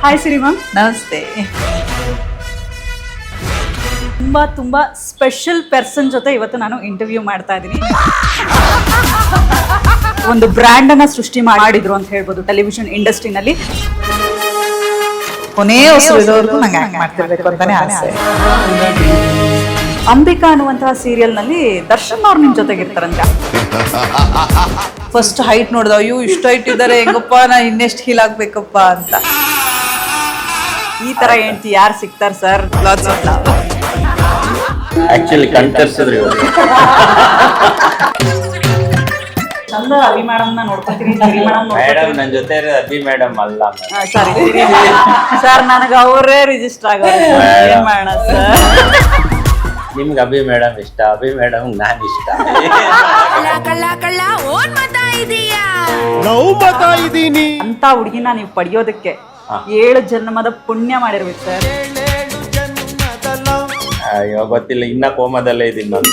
Hi ಸಿರಿ ma'am. ನಮಸ್ತೆ. ತುಂಬಾ special person ಜೊತೆ ಇವತ್ತು ನಾನು ಇಂಟರ್ವ್ಯೂ ಮಾಡ್ತಾ ಇದ್ದೀನಿ. ಒಂದು ಬ್ರ್ಯಾಂಡ್ ಅನ್ನ ಸೃಷ್ಟಿ ಮಾಡಿದ್ರು ಅಂತ ಹೇಳ್ಬೋದು ಟೆಲಿವಿಷನ್ ಇಂಡಸ್ಟ್ರಿನಲ್ಲಿ. ಕೊನೆಯ ಉಸಿರಿರೋರ್ಗೂ ನಂಗೆ ಆಕ್ಟ್ ಮಾಡ್ತಿರ್ಬೇಕು ಅಂತಾನೆ ಆಸೆ. ಅಂಬಿಕಾ ಅನ್ನುವಂತಹ ಸೀರಿಯಲ್ ನಲ್ಲಿ ದರ್ಶನ್ ಅವ್ರು ನಿಮ್ ಜೊತೆಗೆ ಇರ್ತಾರಂತ. ಫಸ್ಟ್ ಹೈಟ್ ನೋಡ್ದ, ಅಯ್ಯೋ ಇಷ್ಟು ಹೈಟ್ ಇದ್ದಾರೆ, ಹೆಂಗಪ್ಪ ನಾ ಇನ್ನೆಷ್ಟು ಹೀಲ್ ಆಗ್ಬೇಕಪ್ಪ ಅಂತ. ಈ ತರ ಹೆಂಡ್ತಿ ಯಾರು ಸಿಗ್ತಾರ ಸರ್? ಆಕ್ಚುಲಿ ಕಣ್ತರ್ಸಿದ್ರಿ ಚಂದ ಅಭಿ ಮೇಡಮ್ ನ ನೋಡ್ಕೊತೀರಿ, ಸಿರಿ ಮೇಡಮ್ ಮೇಡಮ್ ನನ್ನ ಜೊತೆ ಇರೋದು ಅಭಿ ಮೇಡಮ್ ಅಲ್ಲ. ಸಾರಿ ಸರ್, ನನಗೆ ಅವರೇ ರಿಜಿಸ್ಟರ್ ಆಗೋದು. ಏನ್ ಮಾಡೋಣ ಸರ್? ನಿಮ್ಗೆ ಅಭಿ ಮೇಡಮ್ ಇಷ್ಟ, ಅಭಿ ಮೇಡಮ್ ನಾನ್ ಇಷ್ಟ. ಅಂತ ಹುಡುಗಿನ ನೀವು ಪಡೆಯೋದಕ್ಕೆ 7 ಜನ್ಮದ ಪುಣ್ಯ ಮಾಡಿರ್ಬೇಕು ಸರ್. ಅಯ್ಯೋ ಗೊತ್ತಿಲ್ಲ, ಇನ್ನ ಕೋಮದಲ್ಲೇ ಇದೀನಿ ನಾನು.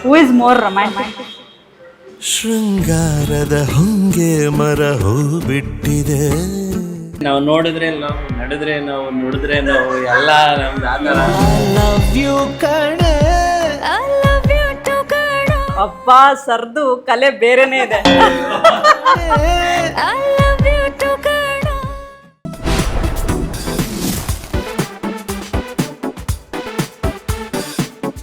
Who is more romantic? ಶೃಂಗಾರದ ಹೊಂಗೆ ಮರ ಹೂ ಬಿಟ್ಟಿದೆ. ನಾವು ನೋಡಿದ್ರೆ ನಾವು ನಡೆದ್ರೆ ನಾವು ನುಡಿದ್ರೆ ನಾವು ಎಲ್ಲ ನಮ್ದು ಆತರ. ಅಬ್ಬಾ ಸರ್ದು ಕಲೆ ಬೇರೆನೇ ಇದೆ.